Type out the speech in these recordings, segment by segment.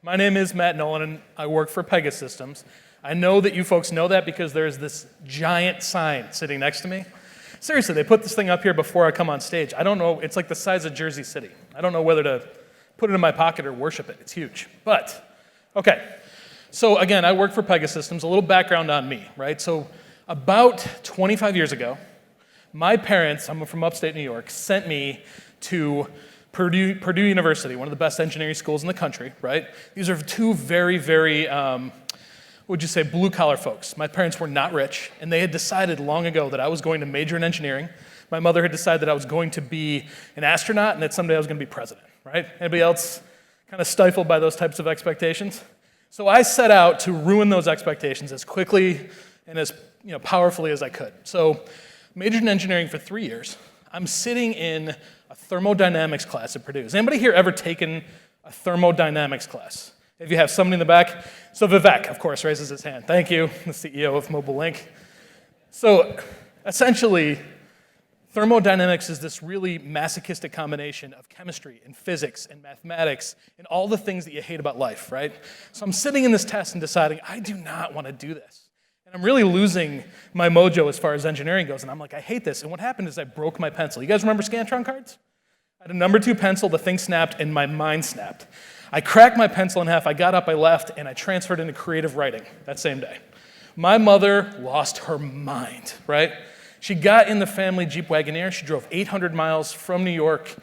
My name is Matt Nolan, and I work for Pegasystems. I know that you folks know that because there's this giant sign sitting next to me. Seriously, they put this thing up here before I come on stage. I don't know, it's like the size of Jersey City. I don't know whether to put it in my pocket or worship it. It's huge. But, okay. So again, I work for Pegasystems. A little background on me, right? So about 25 years ago, my parents, I'm from upstate New York, sent me to Purdue University, one of the best engineering schools in the country, right? These are two very, very, would you say, blue-collar folks. My parents were not rich, and they had decided long ago that I was going to major in engineering. My mother had decided that I was going to be an astronaut and that someday I was going to be president, right? Anybody else kind of stifled by those types of expectations? So I set out to ruin those expectations as quickly and as powerfully as I could. So majored in engineering for 3 years. I'm sitting in a thermodynamics class at Purdue. Has anybody here ever taken a thermodynamics class? If you have somebody in the back. So Vivek, of course, raises his hand. Thank you, the CEO of Movable. So essentially, thermodynamics is this really masochistic combination of chemistry and physics and mathematics and all the things that you hate about life, right? So I'm sitting in this test and deciding, I do not want to do this. And I'm really losing my mojo as far as engineering goes. And I'm like, I hate this. And what happened is I broke my pencil. You guys remember Scantron cards? I had a number 2 pencil, the thing snapped, and my mind snapped. I cracked my pencil in half, I got up, I left, and I transferred into creative writing that same day. My mother lost her mind, right? She got in the family Jeep Wagoneer. She drove 800 miles from New York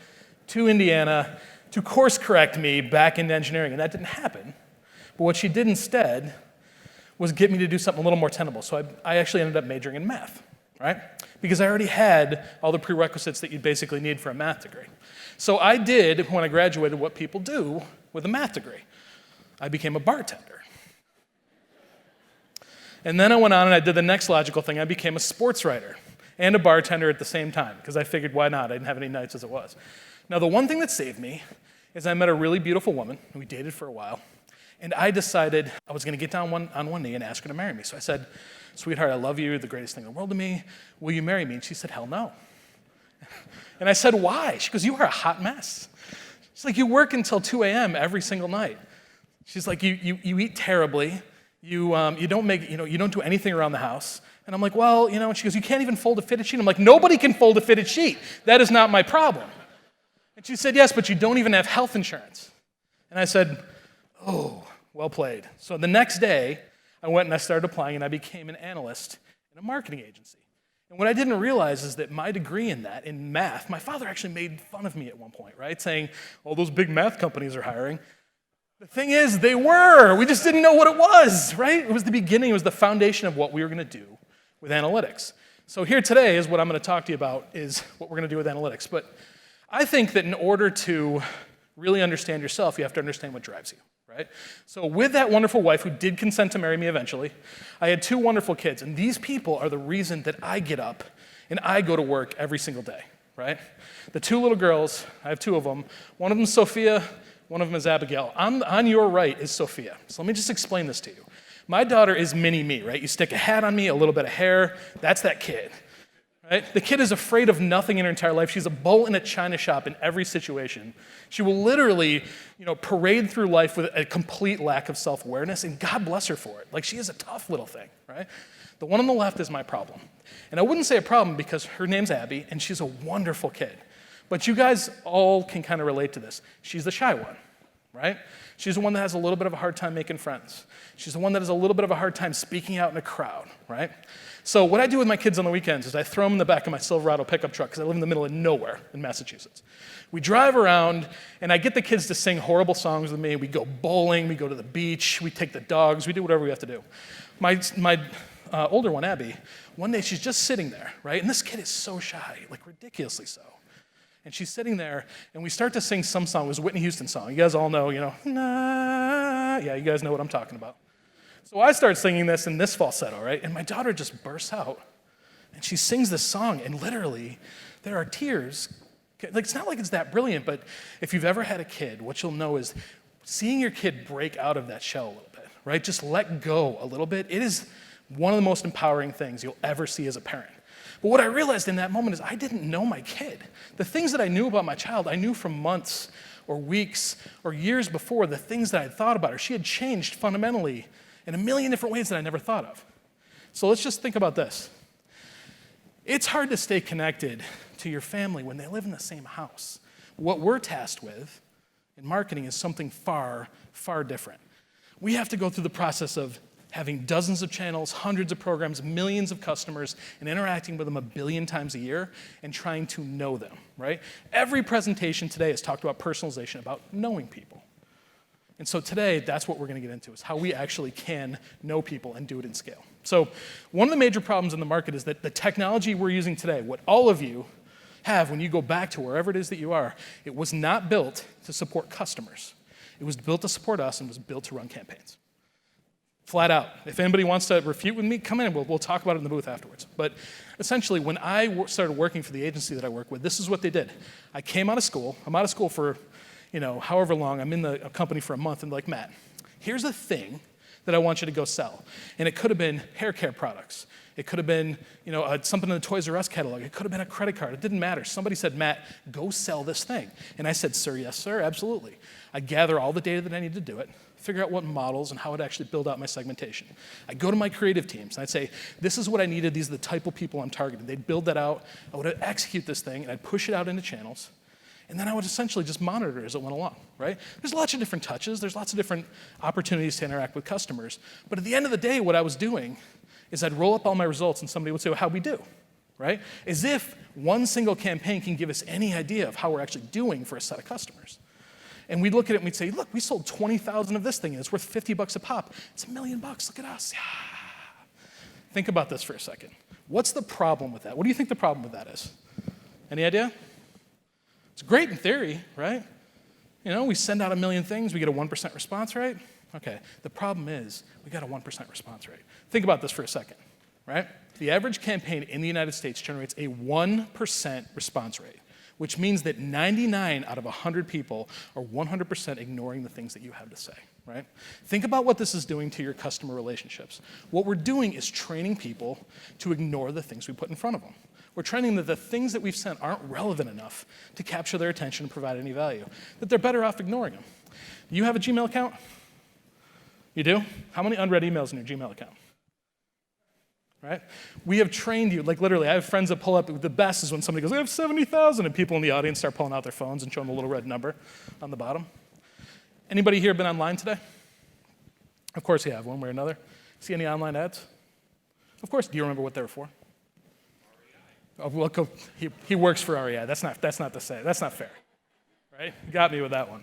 to Indiana to course correct me back into engineering. And that didn't happen. But what she did instead was get me to do something a little more tenable. So I actually ended up majoring in math, right? Because I already had all the prerequisites that you basically need for a math degree. So I did, when I graduated, what people do with a math degree. I became a bartender. And then I went on and I did the next logical thing. I became a sports writer and a bartender at the same time, because I figured, why not? I didn't have any nights as it was. Now, the one thing that saved me is I met a really beautiful woman, and we dated for a while. And I decided I was going to get down on one knee and ask her to marry me. So I said, sweetheart, I love you. You're the greatest thing in the world to me. Will you marry me? And she said, hell no. And I said, why? She goes, you are a hot mess. She's like, you work until 2 a.m. every single night. She's like, you eat terribly. You don't do anything around the house. And I'm like, well, and she goes, you can't even fold a fitted sheet. I'm like, nobody can fold a fitted sheet. That is not my problem. And she said, yes, but you don't even have health insurance. And I said, oh, well played. So the next day, I went and I started applying, and I became an analyst in a marketing agency. And what I didn't realize is that my degree in math, my father actually made fun of me at one point, right? Saying, oh, those big math companies are hiring. The thing is, they were. We just didn't know what it was, right? It was the beginning. It was the foundation of what we were going to do with analytics. So here today is what I'm going to talk to you about, is what we're going to do with analytics. But I think that in order to really understand yourself, you have to understand what drives you. Right? So with that wonderful wife who did consent to marry me eventually, I had 2 wonderful kids, and these people are the reason that I get up and I go to work every single day, right? The 2 little girls, I have 2 of them. One of them is Sophia, one of them is Abigail. On your right is Sophia. So let me just explain this to you. My daughter is mini me, right? You stick a hat on me, a little bit of hair, that's that kid. Right? The kid is afraid of nothing in her entire life. She's a bull in a china shop in every situation. She will literally, parade through life with a complete lack of self-awareness, and God bless her for it. Like, she is a tough little thing, right? The one on the left is my problem. And I wouldn't say a problem because her name's Abby, and she's a wonderful kid. But you guys all can kind of relate to this. She's the shy one, right? She's the one that has a little bit of a hard time making friends. She's the one that has a little bit of a hard time speaking out in a crowd, right? So what I do with my kids on the weekends is I throw them in the back of my Silverado pickup truck, because I live in the middle of nowhere in Massachusetts. We drive around, and I get the kids to sing horrible songs with me. We go bowling, we go to the beach, we take the dogs, we do whatever we have to do. My older one, Abby, one day she's just sitting there, right? And this kid is so shy, like ridiculously so. And she's sitting there, and we start to sing some song. It was a Whitney Houston song. You guys all know, nah. Yeah, you guys know what I'm talking about. So I start singing this in this falsetto, right? And my daughter just bursts out, and she sings this song, and literally, there are tears. Like, it's not like it's that brilliant, but if you've ever had a kid, what you'll know is seeing your kid break out of that shell a little bit, right? Just let go a little bit. It is one of the most empowering things you'll ever see as a parent. But what I realized in that moment is I didn't know my kid. The things that I knew about my child, I knew from months or weeks or years before, the things that I had thought about her, she had changed fundamentally in a million different ways that I never thought of. So let's just think about this. It's hard to stay connected to your family when they live in the same house. What we're tasked with in marketing is something far, far different. We have to go through the process of having dozens of channels, hundreds of programs, millions of customers, and interacting with them 1 billion times a year and trying to know them, right? Every presentation today has talked about personalization, about knowing people. And so today, that's what we're going to get into, is how we actually can know people and do it in scale. So one of the major problems in the market is that the technology we're using today, what all of you have when you go back to wherever it is that you are, it was not built to support customers. It was built to support us and was built to run campaigns. Flat out. If anybody wants to refute with me, come in. We'll talk about it in the booth afterwards. But essentially, when I started working for the agency that I work with, this is what they did. I came out of school. I'm out of school for, however long. I'm in the company for a month, and like, Matt, here's a thing that I want you to go sell. And it could have been hair care products. It could have been, something in the Toys R Us catalog. It could have been a credit card. It didn't matter. Somebody said, Matt, go sell this thing. And I said, sir, yes, sir, absolutely. I gather all the data that I need to do it, figure out what models and how I'd actually build out my segmentation. I'd go to my creative teams, and I'd say, this is what I needed. These are the type of people I'm targeting. They'd build that out. I would execute this thing, and I'd push it out into channels. And then I would essentially just monitor as it went along, right? There's lots of different touches. There's lots of different opportunities to interact with customers. But at the end of the day, what I was doing is I'd roll up all my results, and somebody would say, well, how'd we do, right? As if one single campaign can give us any idea of how we're actually doing for a set of customers. And we'd look at it and we'd say, look, we sold 20,000 of this thing, and it's worth $50 a pop. It's $1 million, look at us. Yeah. Think about this for a second. What's the problem with that? What do you think the problem with that is? Any idea? It's great in theory, right? We send out 1 million things, we get a 1% response rate. Okay, the problem is we got a 1% response rate. Think about this for a second, right? The average campaign in the United States generates a 1% response rate, which means that 99 out of 100 people are 100% ignoring the things that you have to say, right? Think about what this is doing to your customer relationships. What we're doing is training people to ignore the things we put in front of them. We're training them that the things that we've sent aren't relevant enough to capture their attention and provide any value, that they're better off ignoring them. You have a Gmail account? You do? How many unread emails in your Gmail account? Right? We have trained you, like literally, I have friends that pull up, the best is when somebody goes, I have 70,000, and people in the audience start pulling out their phones and showing the little red number on the bottom. Anybody here been online today? Of course you have, one way or another. See any online ads? Of course. Do you remember what they were for? Oh, well, he works for REI. That's not to say. That's not fair, right? You got me with that one.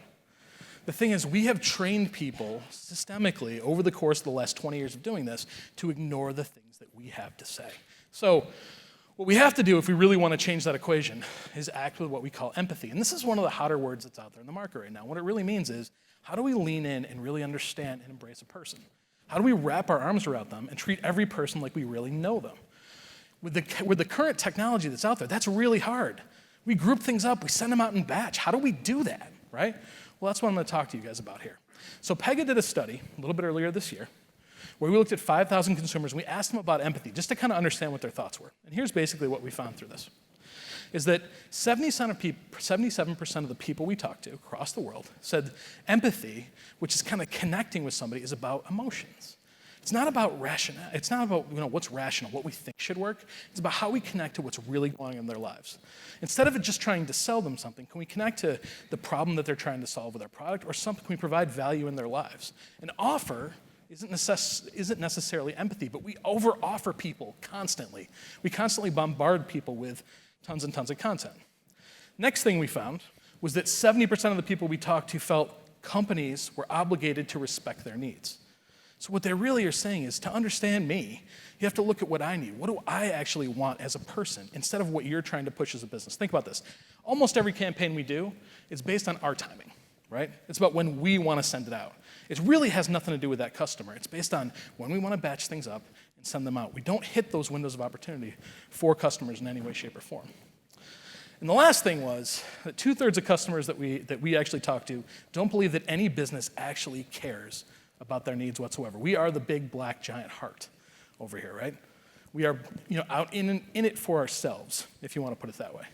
The thing is, we have trained people systemically over the course of the last 20 years of doing this to ignore the things that we have to say. So what we have to do if we really want to change that equation is act with what we call empathy. And this is one of the hotter words that's out there in the market right now. What it really means is, how do we lean in and really understand and embrace a person? How do we wrap our arms around them and treat every person like we really know them? With the current technology that's out there, that's really hard. We group things up, we send them out in batch. How do we do that, right? Well, that's what I'm going to talk to you guys about here. So Pega did a study a little bit earlier this year where we looked at 5,000 consumers and we asked them about empathy just to kind of understand what their thoughts were. And here's basically what we found through this, is that 77% of the people we talked to across the world said empathy, which is kind of connecting with somebody, is about emotions. It's not about rationale. It's not about what's rational, what we think should work. It's about how we connect to what's really going on in their lives. Instead of just trying to sell them something, can we connect to the problem that they're trying to solve with our product, or something? Can we provide value in their lives? An offer isn't necessarily empathy, but we over-offer people constantly. We constantly bombard people with tons and tons of content. Next thing we found was that 70% of the people we talked to felt companies were obligated to respect their needs. So what they really are saying is, to understand me, you have to look at what I need. What do I actually want as a person, instead of what you're trying to push as a business? Think about this. Almost every campaign we do is based on our timing, right? It's about when we want to send it out. It really has nothing to do with that customer. It's based on when we want to batch things up and send them out. We don't hit those windows of opportunity for customers in any way, shape, or form. And the last thing was that 2/3 of customers that we actually talk to don't believe that any business actually cares about their needs whatsoever. We are the big black giant heart over here, right? We are out in it for ourselves, if you want to put it that way.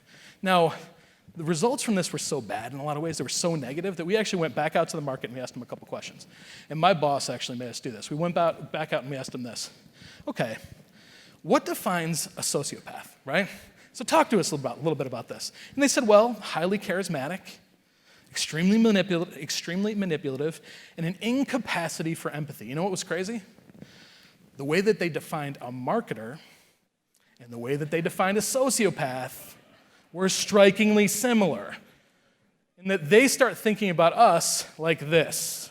Now, the results from this were so bad in a lot of ways, they were so negative, that we actually went back out to the market and we asked them a couple questions. And my boss actually made us do this. We went back out and we asked them this. Okay, what defines a sociopath, right? So talk to us a little bit about this. And they said, well, highly charismatic, extremely manipulative, and an incapacity for empathy. You know what was crazy? The way that they defined a marketer and the way that they defined a sociopath were strikingly similar, in that they start thinking about us like this.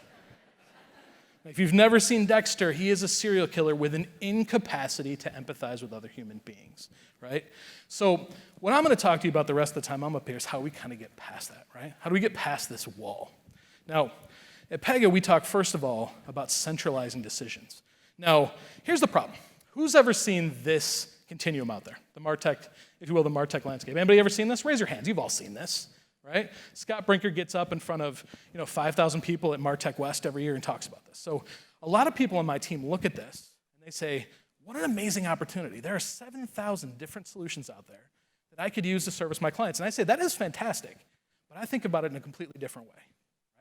If you've never seen Dexter, he is a serial killer with an incapacity to empathize with other human beings, right? So what I'm going to talk to you about the rest of the time I'm up here is how we kind of get past that, right? How do we get past this wall? Now, at Pega, we talk first of all about centralizing decisions. Now, here's the problem. Who's ever seen this continuum out there? The MarTech, if you will, the MarTech landscape. Anybody ever seen this? Raise your hands. You've all seen this, right? Scott Brinker gets up in front of 5,000 people at MarTech West every year and talks about this. So a lot of people on my team look at this and they say, what an amazing opportunity. There are 7,000 different solutions out there that I could use to service my clients. And I say, that is fantastic, but I think about it in a completely different way,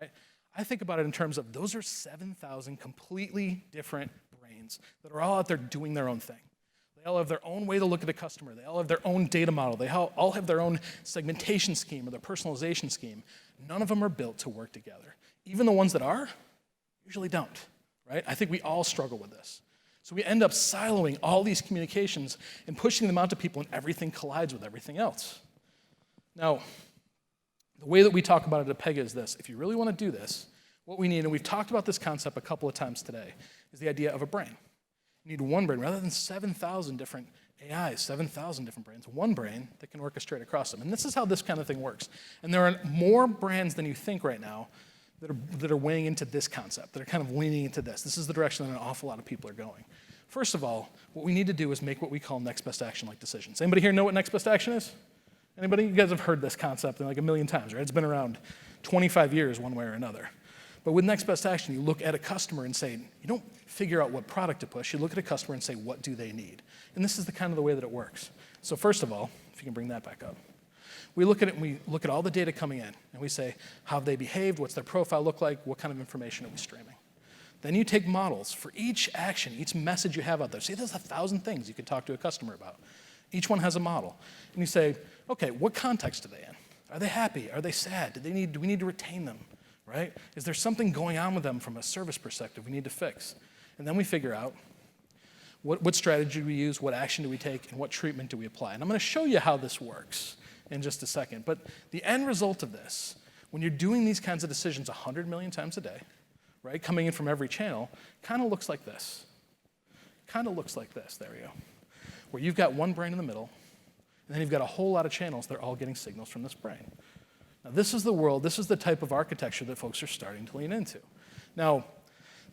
right? I think about it in terms of those are 7,000 completely different brains that are all out there doing their own thing. They all have their own way to look at a customer. They all have their own data model. They all have their own segmentation scheme or their personalization scheme. None of them are built to work together. Even the ones that are, usually don't, right? I think we all struggle with this. So we end up siloing all these communications and pushing them out to people, and everything collides with everything else. Now, the way that we talk about it at Pega is this. If you really want to do this, what we need, and we've talked about this concept a couple of times today, is the idea of a brain. You need one brain, rather than 7,000 different AIs, 7,000 different brains, one brain that can orchestrate across them. And this is how this kind of thing works. And there are more brands than you think right now that are weighing into this concept, that are kind of leaning into this. This is the direction that an awful lot of people are going. First of all, what we need to do is make what we call next best action like decisions. Anybody here know what next best action is? Anybody? You guys have heard this concept like a million times, right? It's been around 25 years one way or another. But with next best action, you look at a customer and say, you don't figure out what product to push, you look at a customer and say, what do they need? And this is the kind of the way that it works. So first of all, if you can bring that back up, we look at it and we look at all the data coming in, and we say, how have they behaved, what's their profile look like, what kind of information are we streaming? Then you take models for each action, each message you have out there. Say there's 1,000 things you could talk to a customer about. Each one has a model. And you say, okay, what context are they in? Are they happy? Are they sad? Do we need to retain them? Right? Is there something going on with them from a service perspective we need to fix? And then we figure out what strategy do we use, what action do we take, and what treatment do we apply? And I'm going to show you how this works in just a second. But the end result of this, when you're doing these kinds of decisions 100 million times a day, right, coming in from every channel, kind of looks like this. Kind of looks like this, there we go. Where you've got one brain in the middle, and then you've got a whole lot of channels that are all getting signals from this brain. Now, this is the world, this is the type of architecture that folks are starting to lean into. Now,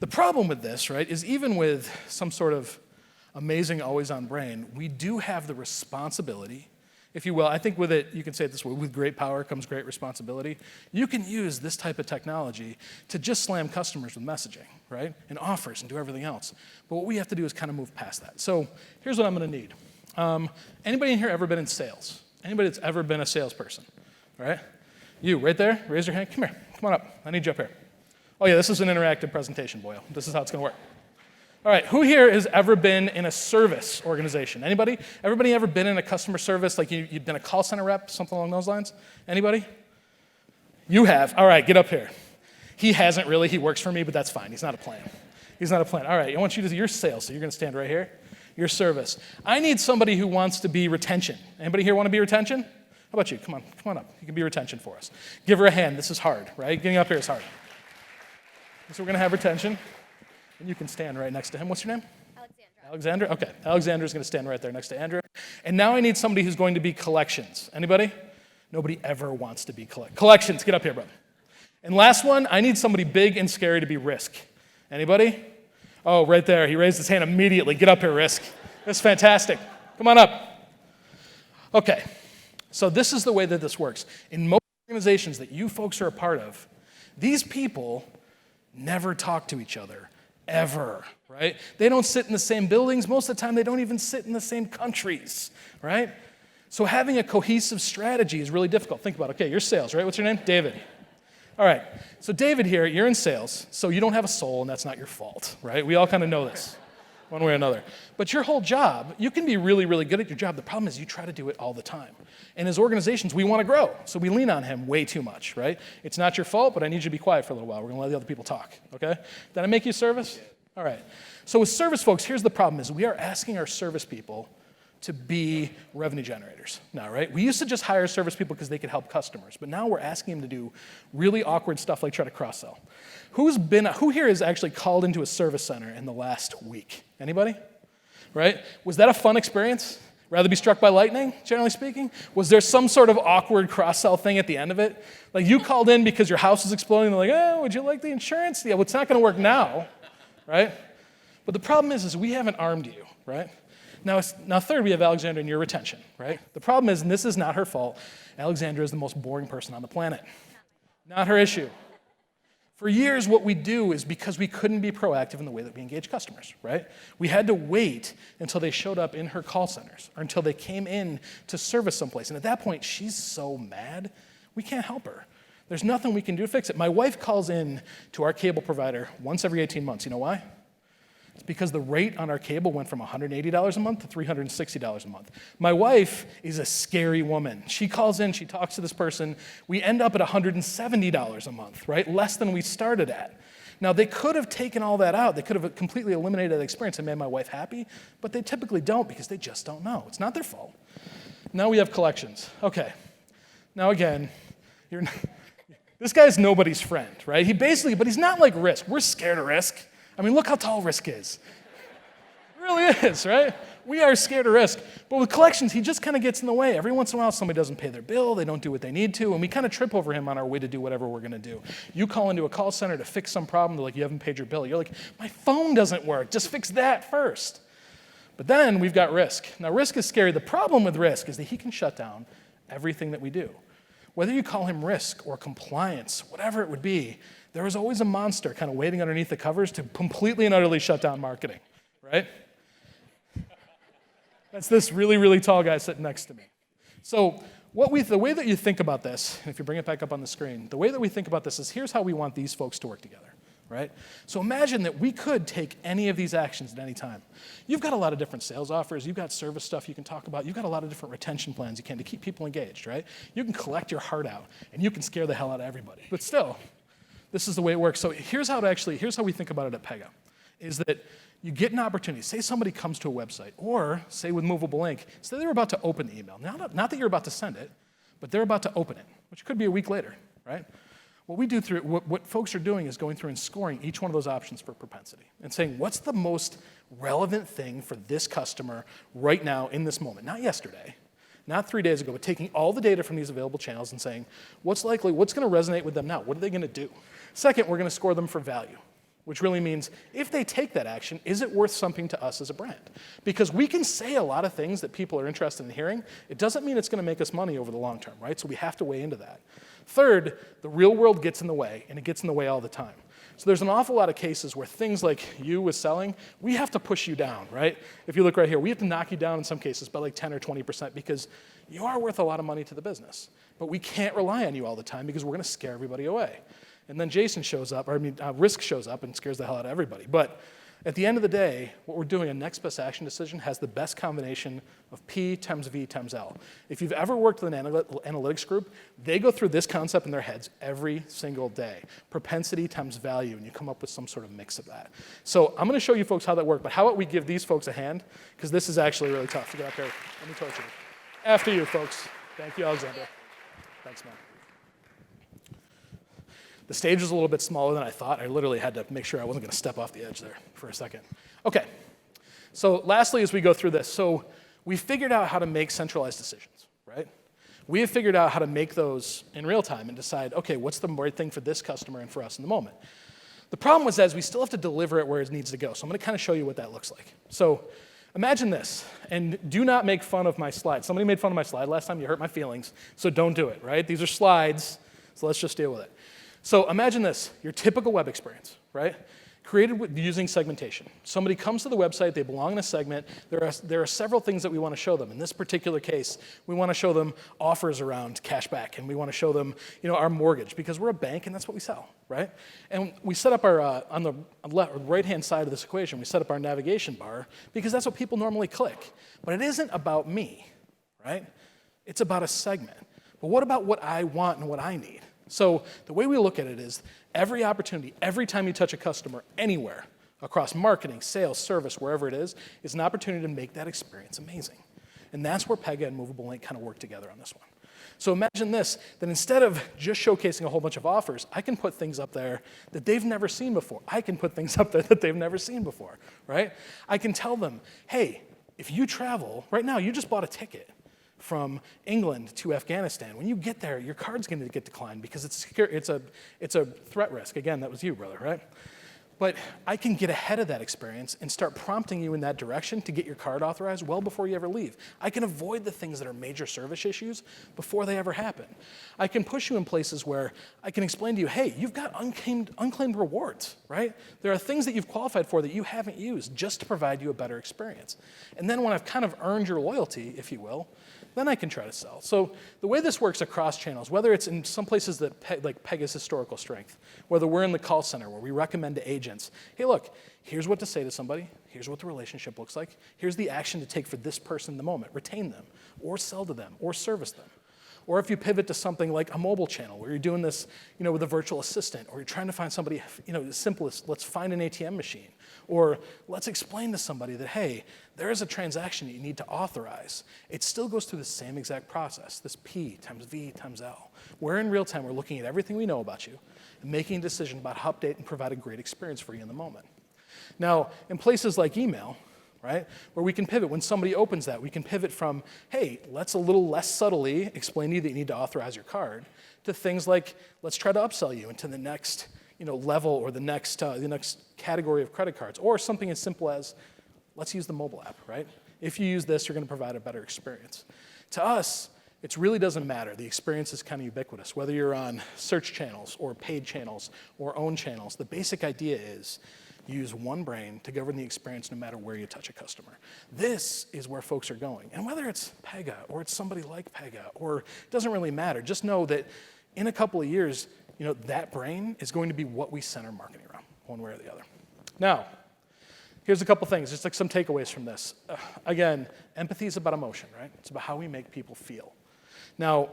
the problem with this, right, is even with some sort of amazing always-on brain, we do have the responsibility, if you will, I think with it, you can say it this way, with great power comes great responsibility. You can use this type of technology to just slam customers with messaging, right, and offers and do everything else. But what we have to do is kind of move past that. So here's what I'm going to need. Anybody in here ever been in sales? Anybody that's ever been a salesperson, all right? You, right there, raise your hand. Come here, come on up. I need you up here. Oh yeah, this is an interactive presentation, Boyle. This is how it's gonna work. All right, who here has ever been in a service organization? Anybody? Everybody ever been in a customer service, like you've been a call center rep, something along those lines? Anybody? You have, all right, get up here. He hasn't really, he works for me, but that's fine, he's not a plan. He's not a plan. All right, I want you to, your sales, so you're gonna stand right here. Your service. I need somebody who wants to be retention. Anybody here want to be retention? How about you? Come on up. You can be retention for us. Give her a hand. This is hard, right? Getting up here is hard. So we're going to have retention. And you can stand right next to him. What's your name? Alexandra. Okay. Alexandra's going to stand right there next to Andrew. And now I need somebody who's going to be collections. Anybody? Nobody ever wants to be collections. Get up here, brother. And last one, I need somebody big and scary to be risk. Anybody? Oh, right there. He raised his hand immediately. Get up here, risk. That's fantastic. Come on up. Okay. So this is the way that this works. In most organizations that you folks are a part of, these people never talk to each other, ever, right? They don't sit in the same buildings. Most of the time, they don't even sit in the same countries, right? So having a cohesive strategy is really difficult. Think about it. Okay, you're sales, right? What's your name? David. All right. So David here, you're in sales, so you don't have a soul, and that's not your fault, right? We all kind of know this, one way or another. But your whole job, you can be really, really good at your job. The problem is you try to do it all the time. And as organizations, we want to grow, so we lean on him way too much, right? It's not your fault, but I need you to be quiet for a little while. We're going to let the other people talk, okay? Did I make you service? All right. So with service folks, here's the problem is we are asking our service people to be revenue generators now, right? We used to just hire service people because they could help customers, but now we're asking them to do really awkward stuff like try to cross-sell. Who here has actually called into a service center in the last week? Anybody? Right? Was that a fun experience? Rather be struck by lightning, generally speaking? Was there some sort of awkward cross-sell thing at the end of it? Like you called in because your house is exploding, they're like, oh, would you like the insurance? Yeah, well, it's not gonna work now, right? But the problem is we haven't armed you, right? Now third, we have Alexandra and your retention, right? The problem is, and this is not her fault, Alexandra is the most boring person on the planet. Not her issue. For years, what we do is because we couldn't be proactive in the way that we engage customers, right? We had to wait until they showed up in her call centers or until they came in to service someplace. And at that point, she's so mad, we can't help her. There's nothing we can do to fix it. My wife calls in to our cable provider once every 18 months. You know why? It's because the rate on our cable went from $180 a month to $360 a month. My wife is a scary woman. She calls in, she talks to this person. We end up at $170 a month, right? Less than we started at. Now, they could have taken all that out. They could have completely eliminated that experience and made my wife happy, but they typically don't because they just don't know. It's not their fault. Now we have collections. Okay. Now again, this guy's nobody's friend, right? But he's not like Risk. We're scared of Risk. I mean, look how tall Risk is. It really is, right? We are scared of Risk. But with collections, he just kind of gets in the way. Every once in a while, somebody doesn't pay their bill, they don't do what they need to, and we kind of trip over him on our way to do whatever we're going to do. You call into a call center to fix some problem, they're like, you haven't paid your bill. You're like, my phone doesn't work. Just fix that first. But then we've got Risk. Now, Risk is scary. The problem with Risk is that he can shut down everything that we do. Whether you call him Risk or compliance, whatever it would be, there is always a monster kind of waiting underneath the covers to completely and utterly shut down marketing, right? That's this really, really tall guy sitting next to me. So the way that you think about this, and if you bring it back up on the screen, the way that we think about this is here's how we want these folks to work together, right? So imagine that we could take any of these actions at any time. You've got a lot of different sales offers, you've got service stuff you can talk about, you've got a lot of different retention plans you can to keep people engaged, right? You can collect your heart out, and you can scare the hell out of everybody. But still, this is the way it works. So here's how we think about it at Pega, is that you get an opportunity. Say somebody comes to a website, or say with Movable Ink, say they're about to open the email. Not that you're about to send it, but they're about to open it, which could be a week later, right? What folks are doing is going through and scoring each one of those options for propensity and saying, what's the most relevant thing for this customer right now in this moment? Not yesterday, not 3 days ago, but taking all the data from these available channels and saying, what's going to resonate with them now? What are they going to do? Second, we're going to score them for value, which really means if they take that action, is it worth something to us as a brand? Because we can say a lot of things that people are interested in hearing. It doesn't mean it's going to make us money over the long term, right? So we have to weigh into that. Third, the real world gets in the way, and it gets in the way all the time. So there's an awful lot of cases where things like you with selling, we have to push you down, right? If you look right here, we have to knock you down in some cases by like 10 or 20% because you are worth a lot of money to the business. But we can't rely on you all the time because we're going to scare everybody away. And then Risk shows up and scares the hell out of everybody. But at the end of the day, what we're doing, a next best action decision has the best combination of P times V times L. If you've ever worked with an analytics group, they go through this concept in their heads every single day. Propensity times value, and you come up with some sort of mix of that. So I'm going to show you folks how that works, but how about we give these folks a hand? Because this is actually really tough to get up here. Let me torture you. After you, folks. Thank you, Alexander. Thanks, man. The stage was a little bit smaller than I thought. I literally had to make sure I wasn't going to step off the edge there for a second. Okay, so lastly, as we go through this, so we figured out how to make centralized decisions, right? We have figured out how to make those in real time and decide, okay, what's the right thing for this customer and for us in the moment? The problem was that we still have to deliver it where it needs to go. So I'm going to kind of show you what that looks like. So imagine this, and do not make fun of my slide. Somebody made fun of my slide last time. You hurt my feelings, so don't do it, right? These are slides, so let's just deal with it. So imagine this, your typical web experience, right? created using segmentation. Somebody comes to the website, they belong in a segment, there are several things that we want to show them. In this particular case, we want to show them offers around cash back, and we want to show them our mortgage, because we're a bank and that's what we sell, right? And we set up our, on the right-hand side of this equation, we set up our navigation bar, because that's what people normally click. But it isn't about me, right? It's about a segment. But what about what I want and what I need? So the way we look at it is every opportunity, every time you touch a customer anywhere, across marketing, sales, service, wherever it is an opportunity to make that experience amazing. And that's where Pega and Movable Link kind of work together on this one. So imagine this, that instead of just showcasing a whole bunch of offers, I can put things up there that they've never seen before. I can put things up there that they've never seen before, right? I can tell them, hey, if you travel, right now you just bought a ticket from England to Afghanistan. When you get there, your card's going to get declined because it's a threat risk. Again, that was you, brother, right? But I can get ahead of that experience and start prompting you in that direction to get your card authorized well before you ever leave. I can avoid the things that are major service issues before they ever happen. I can push you in places where I can explain to you, hey, you've got unclaimed rewards, right? There are things that you've qualified for that you haven't used just to provide you a better experience. And then when I've kind of earned your loyalty, if you will, then I can try to sell. So the way this works across channels, whether it's in some places that like Pega's historical strength, whether we're in the call center where we recommend to agents, hey, look, here's what to say to somebody, here's what the relationship looks like, here's the action to take for this person in the moment, retain them, or sell to them, or service them. Or if you pivot to something like a mobile channel where you're doing this with a virtual assistant, or you're trying to find somebody, the simplest, let's find an ATM machine. Or let's explain to somebody that, hey, there is a transaction that you need to authorize. It still goes through the same exact process, this P times V times L. Where in real time, we're looking at everything we know about you and making a decision about how to update and provide a great experience for you in the moment. Now, in places like email, right, where we can pivot, when somebody opens that, we can pivot from, hey, let's a little less subtly explain to you that you need to authorize your card, to things like, let's try to upsell you into the next level or the next category of credit cards, or something as simple as, let's use the mobile app, right? If you use this, you're going to provide a better experience. To us, it really doesn't matter. The experience is kind of ubiquitous. Whether you're on search channels or paid channels or own channels, the basic idea is use one brain to govern the experience no matter where you touch a customer. This is where folks are going. And whether it's Pega or it's somebody like Pega, or it doesn't really matter, just know that in a couple of years, that brain is going to be what we center marketing around, one way or the other. Now, here's a couple things, just like some takeaways from this. Again, empathy is about emotion, right? It's about how we make people feel. Now,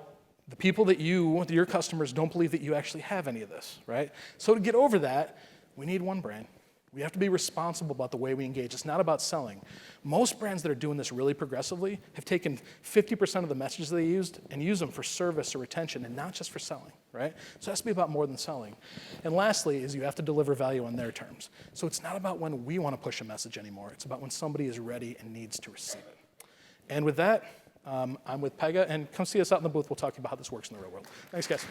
the people that your customers don't believe that you actually have any of this, right? So to get over that, we need one brain. We have to be responsible about the way we engage. It's not about selling. Most brands that are doing this really progressively have taken 50% of the messages they used and use them for service or retention and not just for selling, right? So it has to be about more than selling. And lastly is you have to deliver value on their terms. So it's not about when we want to push a message anymore. It's about when somebody is ready and needs to receive it. And with that, I'm with Pega, and come see us out in the booth. We'll talk about how this works in the real world. Thanks, guys.